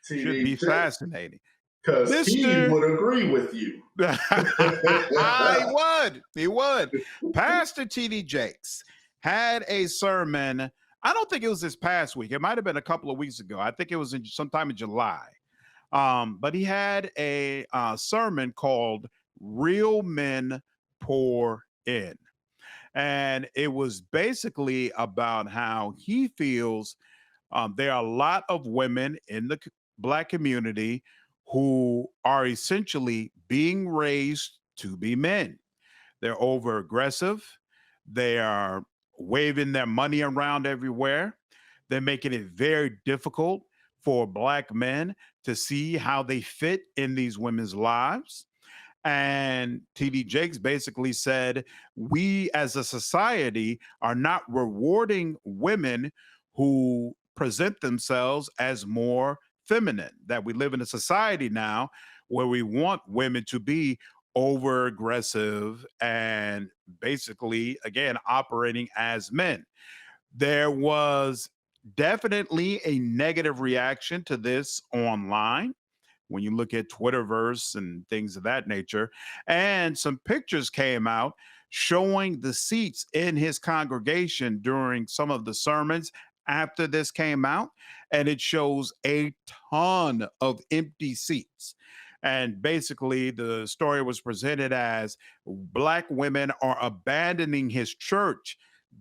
Should be TD fascinating. because he Mr. would agree with you. He would. He would. Pastor T.D. Jakes had a sermon. I don't think it was this past week. It might have been a couple of weeks ago. I think it was sometime in July. But he had a sermon called Real Men Pour In. And it was basically about how he feels there are a lot of women in the Black community who are essentially being raised to be men. They're over aggressive. They are waving their money around everywhere. They're making it very difficult for Black men to see how they fit in these women's lives. And TD Jakes basically said, we as a society are not rewarding women who present themselves as more feminine, that we live in a society now where we want women to be over aggressive and basically, again, operating as men. There was definitely a negative reaction to this online when you look at Twitterverse and things of that nature. And some pictures came out showing the seats in his congregation during some of the sermons after this came out. And it shows a ton of empty seats. And basically, the story was presented as Black women are abandoning his church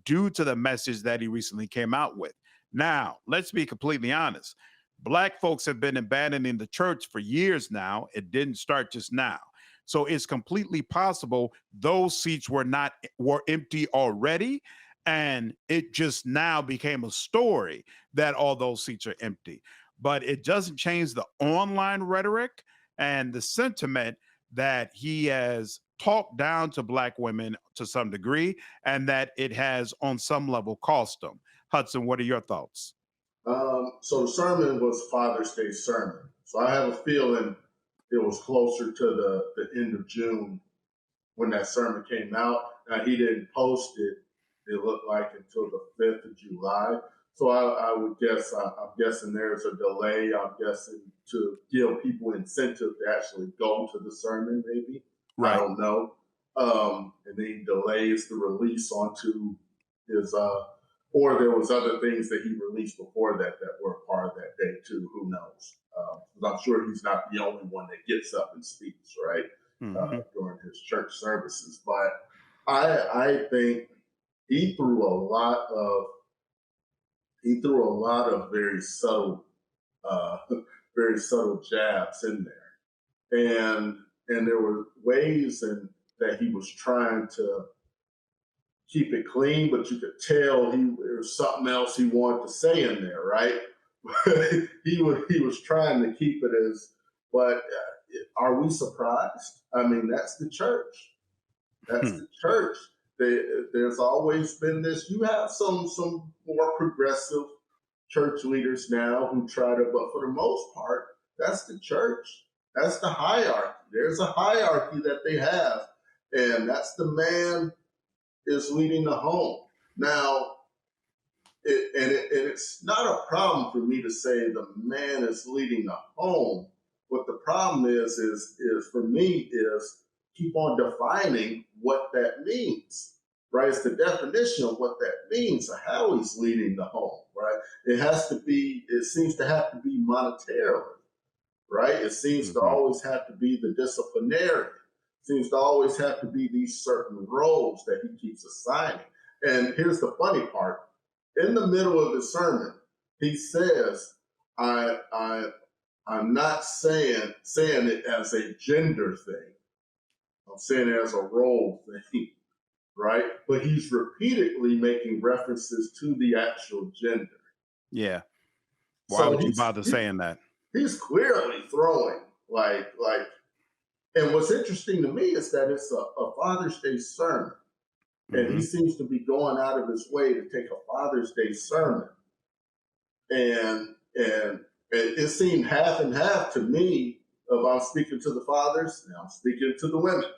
due to the message that he recently came out with. Now, let's be completely honest. Black folks have been abandoning the church for years now. It didn't start just now. So it's completely possible those seats were empty already, and it just now became a story that all those seats are empty. But it doesn't change the online rhetoric and the sentiment that he has talked down to Black women to some degree, and that it has on some level cost them. Hudson, what are your thoughts? So the sermon was Father's Day sermon. So I have a feeling it was closer to the end of June when that sermon came out. Now he didn't post it. It looked like until the 5th of July. So I would guess I'm guessing there's a delay. I'm guessing to give people incentive to actually go to the sermon. Maybe I Right. don't know. And then he delays the release onto his or there was other things that he released before that were part of that day too. Who knows? Because I'm sure he's not the only one that gets up and speaks, right, Hmm. during his church services. But I think he threw a lot of very subtle uh, very subtle jabs in there, and there were ways and that he was trying to keep it clean, but you could tell there was something else he wanted to say in there, right? He was trying to keep it as, but are we surprised? I mean, that's the church. That's the church. There's always been this. You have some more progressive church leaders now who try to, but for the most part, that's the church. That's the hierarchy. There's a hierarchy that they have, and that's the man is leading the home. Now, it's not a problem for me to say the man is leading the home. What the problem is for me is keep on defining what that means, right? It's the definition of what that means, or how he's leading the home, right? It seems to have to be monetarily, right? It seems to Hmm. always have to be the disciplinarian. It seems to always have to be these certain roles that he keeps assigning. And here's the funny part. In the middle of the sermon, he says, I'm not saying it as a gender thing. I'm saying it as a role thing, right? But he's repeatedly making references to the actual gender. Yeah. Why So would you bother saying that? he's clearly throwing like and what's interesting to me is that it's a Father's Day sermon. And he Hmm. seems to be going out of his way to take a Father's Day sermon. And it seemed half and half to me of I'm speaking to the fathers and I'm speaking to the women.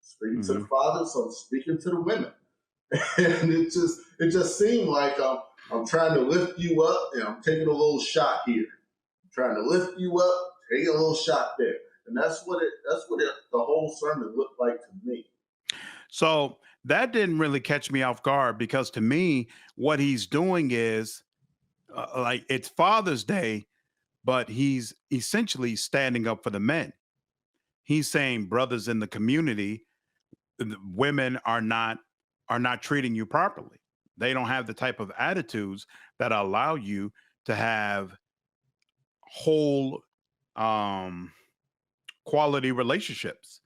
Speaking to the Hmm. fathers, I'm speaking to the women. And it just seemed like I'm trying to lift you up and I'm taking a little shot here. trying to lift you up, take a little shot there. And the whole sermon looked like to me. So that didn't really catch me off guard because to me, what he's doing is like it's Father's Day, but he's essentially standing up for the men. He's saying, brothers in the community, women are not treating you properly. They don't have the type of attitudes that allow you to have whole um quality relationships,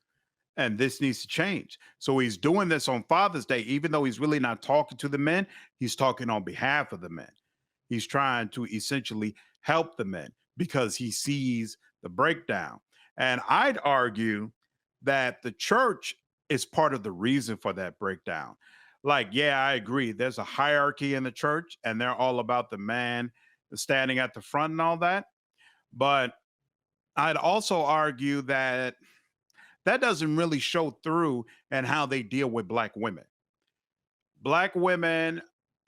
and this needs to change. So he's doing this on Father's Day, even though he's really not talking to the men, he's talking on behalf of the men. He's trying to essentially help the men because he sees the breakdown. And I'd argue that the church is part of the reason for that breakdown. Like, yeah, I agree. There's a hierarchy in the church, and they're all about the man standing at the front and all that. But I'd also argue that that doesn't really show through in how they deal with Black women. Black women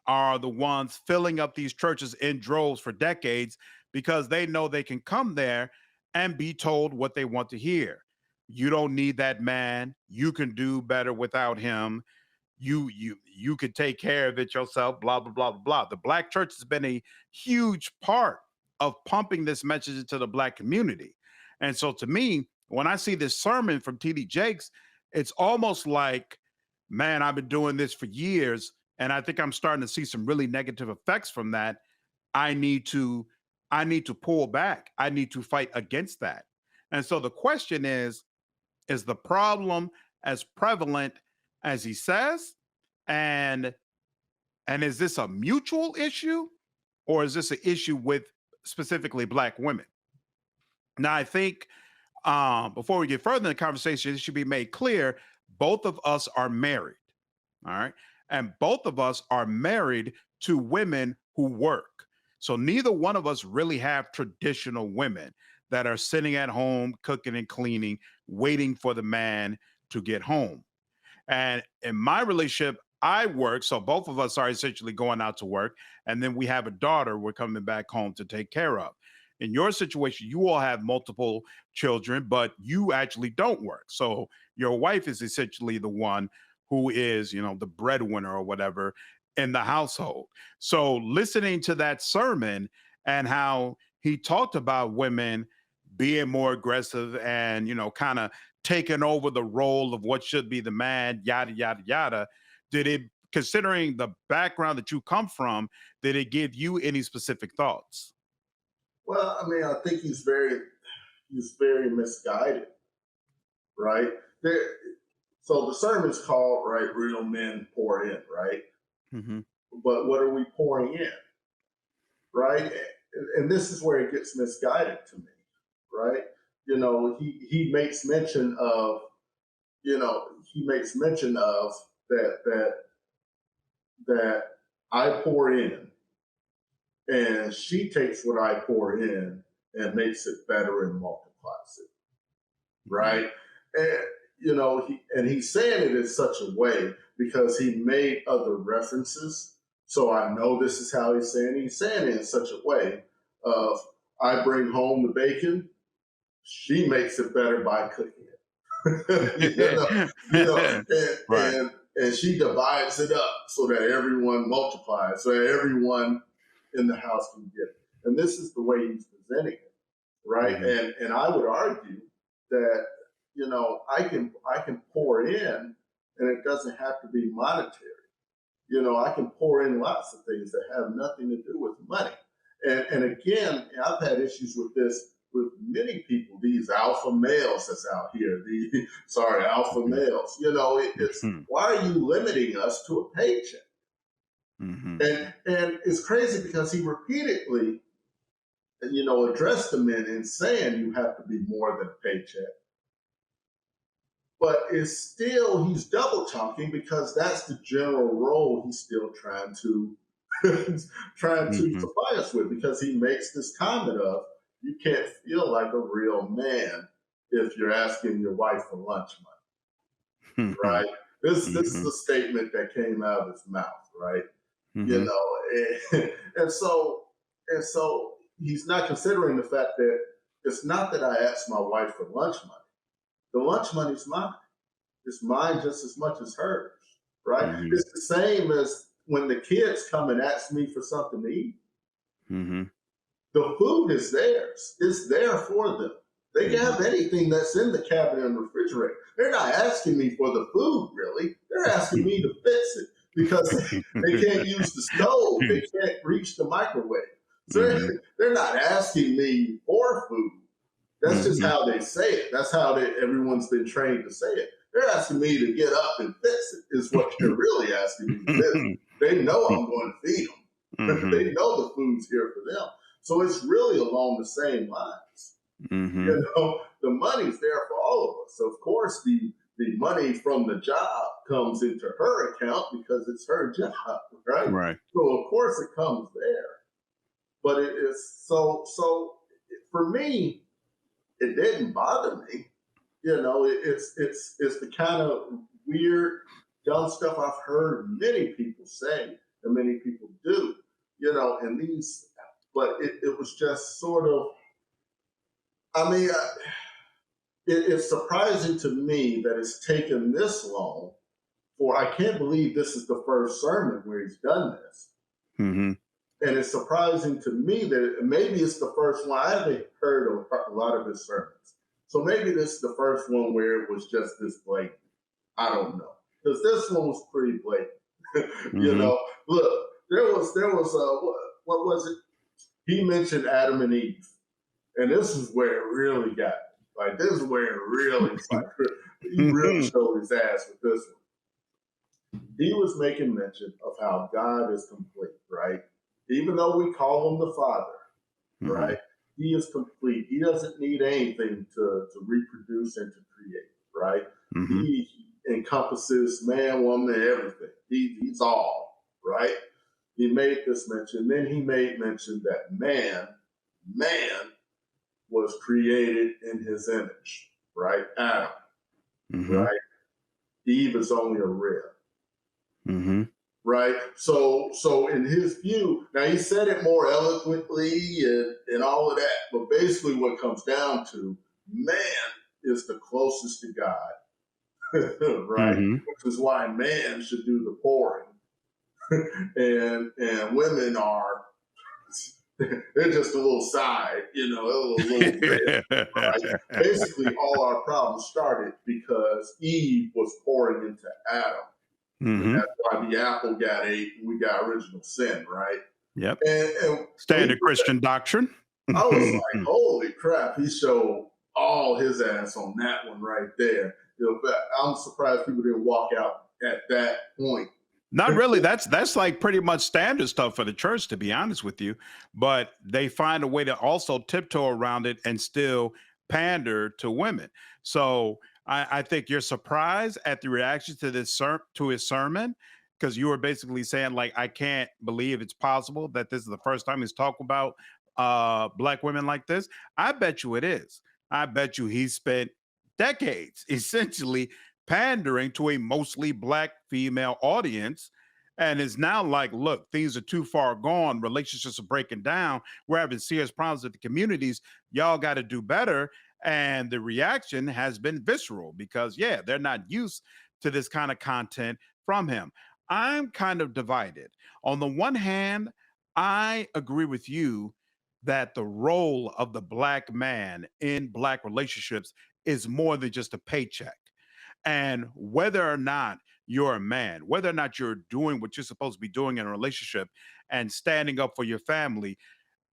are the ones filling up these churches in droves for decades because they know they can come there and be told what they want to hear. You don't need that man. You can do better without him. You could take care of it yourself, blah blah blah blah blah. The Black church has been a huge part of pumping this message into the Black community. And so to me, when I see this sermon from TD Jakes, it's almost like, man, I've been doing this for years and I think I'm starting to see some really negative effects from that. I need to I need to pull back. I need to fight against that. And so the question is the problem as prevalent as he says? And is this a mutual issue or is this an issue with specifically Black women? Now, I think before we get further in the conversation, it should be made clear both of us are married. All right. And both of us are married to women who work. So neither one of us really have traditional women that are sitting at home, cooking and cleaning, waiting for the man to get home. And in my relationship, I work. So both of us are essentially going out to work. And then we have a daughter we're coming back home to take care of. In your situation, you all have multiple children, but you actually don't work. So your wife is essentially the one who is, the breadwinner or whatever in the household. So listening to that sermon and how he talked about women being more aggressive and, kind of taking over the role of what should be the man, yada, yada, yada. Did it, considering the background that you come from, did it give you any specific thoughts? Well, I mean, I think he's very misguided, right? There, so the sermon's called right, real men pour in, right? Hmm. But what are we pouring in, right? And this is where it gets misguided to me, right? He makes mention of, that I pour in, and she takes what I pour in and makes it better and multiplies it, Hmm. right? And he's saying it in such a way because he made other references. So I know this is how he's saying it. He's saying it in such a way of I bring home the bacon, she makes it better by cooking it. And, Right. she divides it up so that everyone multiplies, so that everyone in the house can get it. And this is the way he's presenting it, right? Hmm. And I would argue that I can pour in, and it doesn't have to be monetary. I can pour in lots of things that have nothing to do with money. And again, I've had issues with this with many people. These alpha males that's out here. The sorry, alpha Hmm. males. It's Hmm. why are you limiting us to a paycheck? Hmm. And it's crazy because he repeatedly, addressed the men in saying you have to be more than a paycheck. But it's still he's double talking because that's the general role he's still trying to trying to Hmm. supply us with, because he makes this comment of you can't feel like a real man if you're asking your wife for lunch money, Hmm. right? This is Hmm. a statement that came out of his mouth, right? you Hmm. know and so he's not considering the fact that it's not that I asked my wife for lunch money. The lunch money's mine. It's mine just as much as hers, right? Mm-hmm. It's the same as when the kids come and ask me for something to eat. Mm-hmm. The food is theirs. It's there for them. They can have anything that's in the cabinet and refrigerator. They're not asking me for the food, really. They're asking me to fix it because they can't use the stove. They can't reach the microwave. So they're not asking me for food. That's just how they say it. That's how everyone's been trained to say it. They're asking me to get up and fix it, is what they're really asking me to do. They know I'm going to feed them. They know the food's here for them. So it's really along the same lines. You know, the money's there for all of us. Of course, the money from the job comes into her account because it's her job, right? Right. So of course it comes there. But it is so for me, it didn't bother me. You know, it's the kind of weird, dumb stuff I've heard many people say and many people do. You know, and but it was just sort of. I mean, it's surprising to me that it's taken this long. I can't believe this is the first sermon where he's done this. And it's surprising to me that maybe it's the first one. I haven't heard a lot of his sermons. So maybe this is the first one where it was just this blatant. I don't know. Because this one was pretty blatant. You know, look, there was what was it? He mentioned Adam and Eve. And this is where it really got me. Like, this is where it really, he really showed his ass with this one. He was making mention of how God is complete, right? Even though we call him the Father, right? He is complete. He doesn't need anything to reproduce and to create, right? He encompasses man, woman, and everything. He's all, right? He made this mention. Then he made mention that man was created in his image, right? Adam, right? Eve is only a rib, right? So in his view, now he said it more eloquently and all of that, but basically what comes down to, man is the closest to God, right? Which is why man should do the pouring, and women are. They're just a little side, you know, a little bit. Right? Basically, all our problems started because Eve was pouring into Adam. And that's why the apple got ate and we got original sin, right? Yep. And Standard Christian doctrine. I was like, holy crap, he showed all his ass on that one right there. You know, I'm surprised people didn't walk out at that point. Not really. That's like pretty much standard stuff for the church, to be honest with you. But they find a way to also tiptoe around it and still pander to women. So I think you're surprised at the reaction to to his sermon, because you were basically saying, like, I can't believe it's possible that this is the first time he's talking about black women like this. I bet you it is. I bet you he spent decades essentially pandering to a mostly black female audience, and is now like, look, things are too far gone, relationships are breaking down, we're having serious problems with the communities, y'all got to do better. And the reaction has been visceral because, yeah, they're not used to this kind of content from him. I'm kind of divided. On the one hand, I agree with you that the role of the black man in black relationships is more than just a paycheck. And whether or not you're a man, whether or not you're doing what you're supposed to be doing in a relationship and standing up for your family,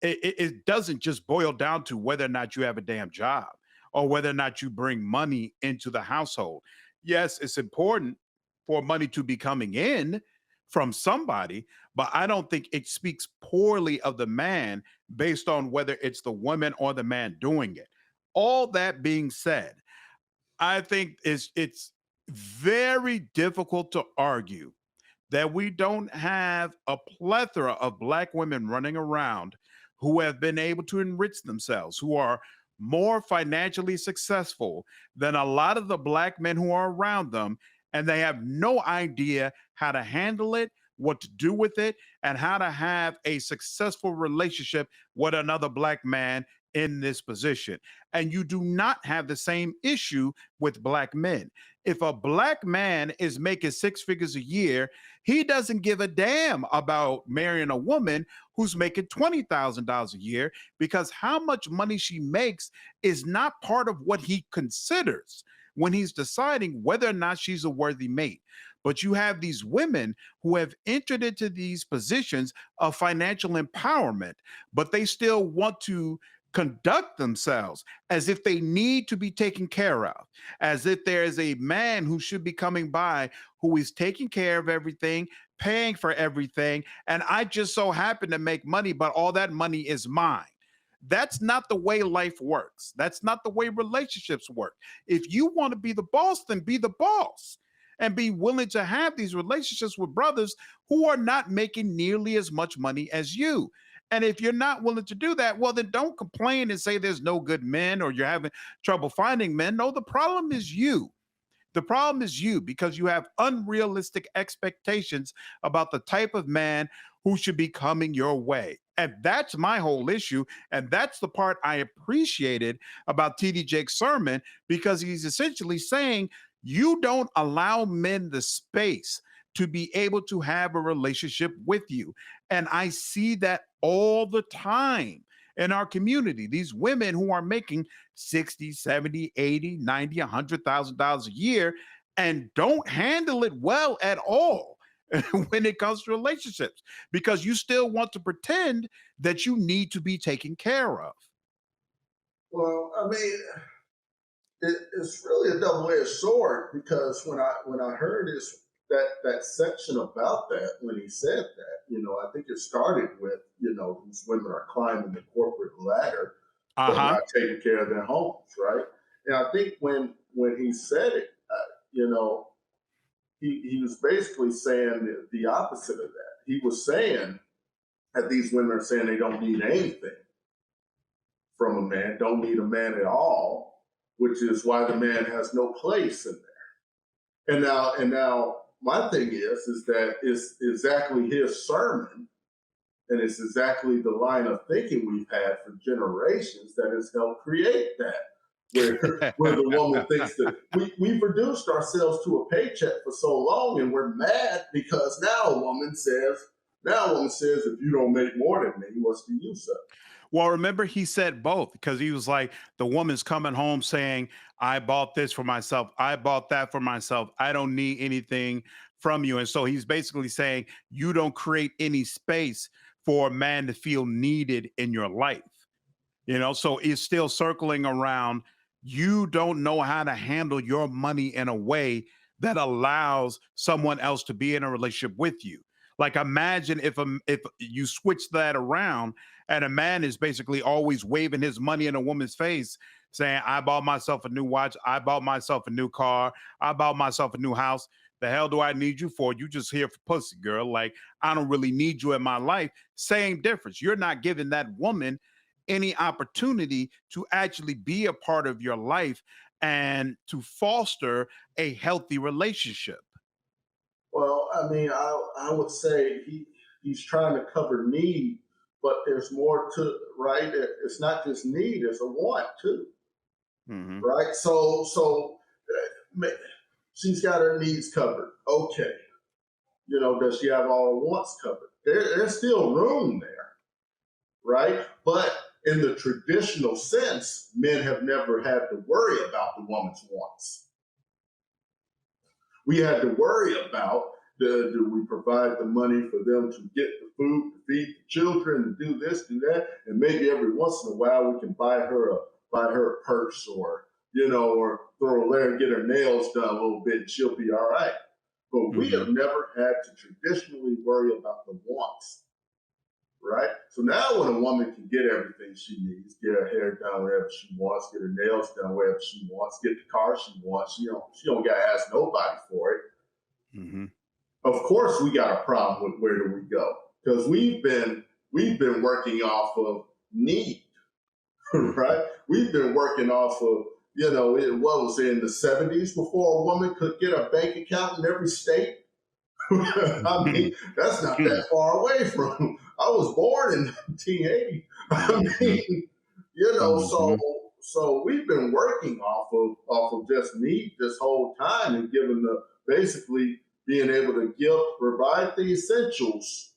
it doesn't just boil down to whether or not you have a damn job or whether or not you bring money into the household. Yes, it's important for money to be coming in from somebody, but I don't think it speaks poorly of the man based on whether it's the woman or the man doing it. All that being said, I think it's very difficult to argue that we don't have a plethora of black women running around who have been able to enrich themselves, who are more financially successful than a lot of the black men who are around them, and they have no idea how to handle it, what to do with it, and how to have a successful relationship with another black man in this position. And you do not have the same issue with black men. If a black man is making six figures a year, he doesn't give a damn about marrying a woman who's making $20,000 a year, because how much money she makes is not part of what he considers when he's deciding whether or not she's a worthy mate. But you have these women who have entered into these positions of financial empowerment, but they still want to conduct themselves as if they need to be taken care of, as if there is a man who should be coming by who is taking care of everything, paying for everything, and I just so happen to make money, but all that money is mine. That's not the way life works. That's not the way relationships work. If you want to be the boss, then be the boss and be willing to have these relationships with brothers who are not making nearly as much money as you. And if you're not willing to do that, well, then don't complain and say there's no good men or you're having trouble finding men. No, the problem is you. The problem is you, because you have unrealistic expectations about the type of man who should be coming your way. And that's my whole issue. And that's the part I appreciated about TD Jake's sermon, because he's essentially saying you don't allow men the space to be able to have a relationship with you. And I see that all the time in our community. These women who are making 60, 70, 80, 90, $100,000 a year and don't handle it well at all when it comes to relationships, because you still want to pretend that you need to be taken care of. Well, I mean, it's really a double-edged sword, because when I heard that section about that, when he said that, I think it started with, these women are climbing the corporate ladder Uh but huh. not taking care of their homes, right? And I think when he said it, you know, he was basically saying the opposite of that. He was saying that these women are saying they don't need anything from a man, don't need a man at all, which is why the man has no place in there. And now my thing is that it's exactly his sermon, and it's exactly the line of thinking we've had for generations that has helped create that. Where the woman thinks that we've reduced ourselves to a paycheck for so long, and we're mad because now a woman says, if you don't make more than me, what's the use of it? Well, remember, he said both, because he was like, the woman's coming home saying, I bought this for myself. I bought that for myself. I don't need anything from you. And so he's basically saying, you don't create any space for a man to feel needed in your life. So it's still circling around. You don't know how to handle your money in a way that allows someone else to be in a relationship with you. Like, imagine if you switch that around and a man is basically always waving his money in a woman's face, saying, I bought myself a new watch, I bought myself a new car, I bought myself a new house. The hell do I need you for? You just here for pussy, girl. Like, I don't really need you in my life. Same difference. You're not giving that woman any opportunity to actually be a part of your life and to foster a healthy relationship. Well, I mean, I would say he's trying to cover need, but there's more to, right. It's not just need; it's a want too, Hmm. right? So she's got her needs covered. Okay, does she have all her wants covered? There's still room there, right? But in the traditional sense, men have never had to worry about the woman's wants. We had to worry about, do we provide the money for them to get the food, to feed the children, to do this, do that, and maybe every once in a while we can buy her a purse, or throw her there and get her nails done a little bit, and she'll be all right. But we Hmm. have never had to traditionally worry about the wants, right? So now when a woman can get everything she needs, get her hair done wherever she wants, get her nails done wherever she wants, get the car she wants, she don't gotta ask nobody for it. Hmm. Of course we got a problem with where do we go? Because we've been working off of need, Hmm. right? We've been working off of, what was it in the 70s before a woman could get a bank account in every state? I mean, that's not that far away from. I was born in 1980. I Mhm, mean, you know, so mhm, so we've been working off of just need this whole time and giving the basically being able to give provide the essentials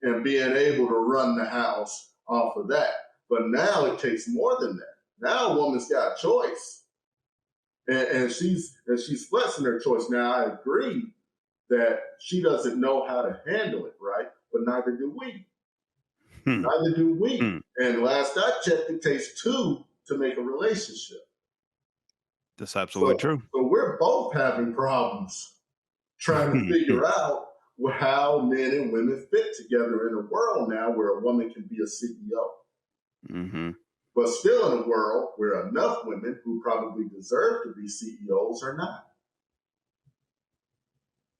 and being able to run the house off of that. But now it takes more than that. Now a woman's got a choice, and she's flexing her choice. Now I agree that she doesn't know how to handle it, right? But neither do we. hmm, Neither do we. hmm. And last I checked, it takes two to make a relationship. That's absolutely So, true. so we're both having problems trying to figure out how men and women fit together in a world now where a woman can be a CEO, Mhm. but still in a world where enough women who probably deserve to be CEOs are not.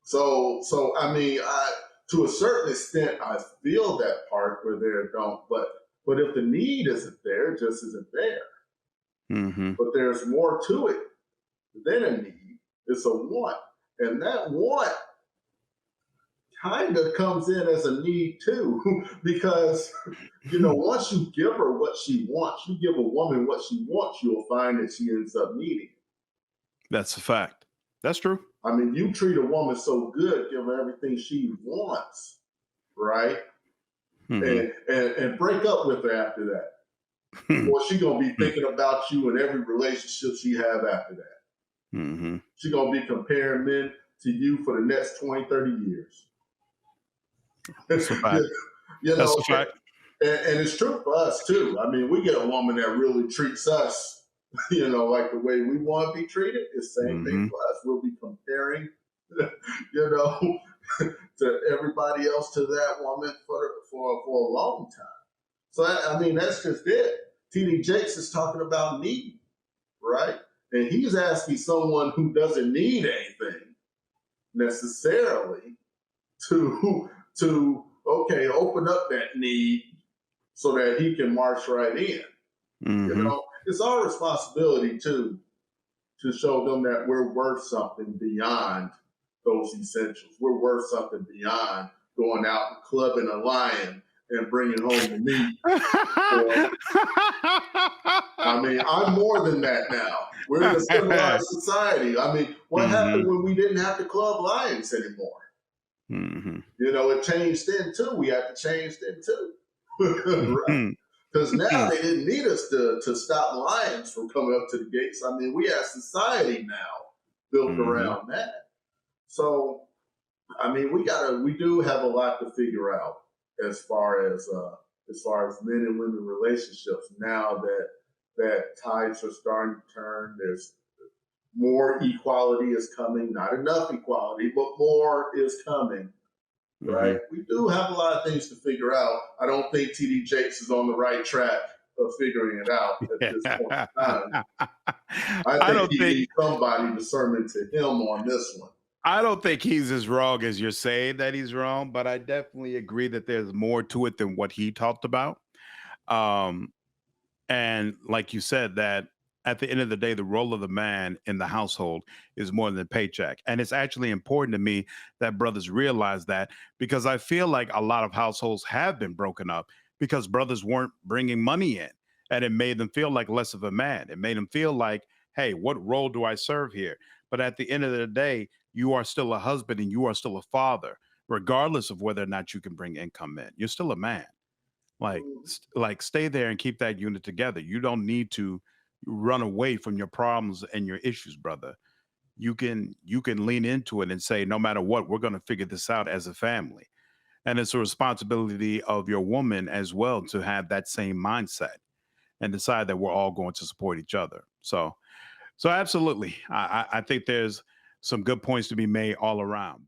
So I mean, to a certain extent, I feel that part where they don't. But if the need isn't there, it just isn't there. Mhm. But there's more to it than a need. It's a want, and that want kind of comes in as a need too, because once you give her what she wants, you give a woman what she wants, you'll find that she ends up needing. That's a fact. That's true. I mean, you treat a woman so good, give her everything she wants, right? Mhm. And break up with her after that. Or she gonna be thinking about you in every relationship she have after that. Mhm. She gonna be comparing men to you for the next 20, 30 years. That's a fact. you That's know, a fact. and it's true for us too. I mean, we get a woman that really treats us, like the way we want to be treated. It's the same thing Mhm. for us. We'll be comparing, you know, to everybody else to that woman for a long time. So I mean, that's just it. TD Jakes is talking about need, right? And he's asking someone who doesn't need anything necessarily to okay open up that need so that he can march right in. Mhm. It's our responsibility too to show them that we're worth something beyond those essentials. We're worth something beyond going out and clubbing a lion and bringing home the meat. Or, I mean, I'm more than that now. We're in a civilized society. I mean, what happened Mhm. when we didn't have to club lions anymore? Mhm. It changed then too. We had to change then too. Right? Mhm. Because now they didn't need us to stop lions from coming up to the gates. I mean, we have society now built Mhm. around that. So, I mean, we do have a lot to figure out as far as men and women relationships now that tides are starting to turn. There's more equality is coming, not enough equality, but more is coming, right? Mhm. We do have a lot of things to figure out. I don't think TD Jakes is on the right track of figuring it out at this point in time. I I think don't he think needs somebody discernment to him on this one. I don't think he's as wrong as you're saying that he's wrong, but I definitely agree that there's more to it than what he talked about. Um, and like you said, that at the end of the day, the role of the man in the household is more than a paycheck. And it's actually important to me that brothers realize that, because I feel like a lot of households have been broken up because brothers weren't bringing money in. And it made them feel like less of a man. It made them feel like, hey, what role do I serve here? But at the end of the day, you are still a husband and you are still a father, regardless of whether or not you can bring income in. You're still a man. Like stay there and keep that unit together. You don't need to run away from your problems and your issues, brother. You can lean into it and say, no matter what, we're going to figure this out as a family. And it's a responsibility of your woman as well to have that same mindset and decide that we're all going to support each other. So absolutely, I think there's some good points to be made all around.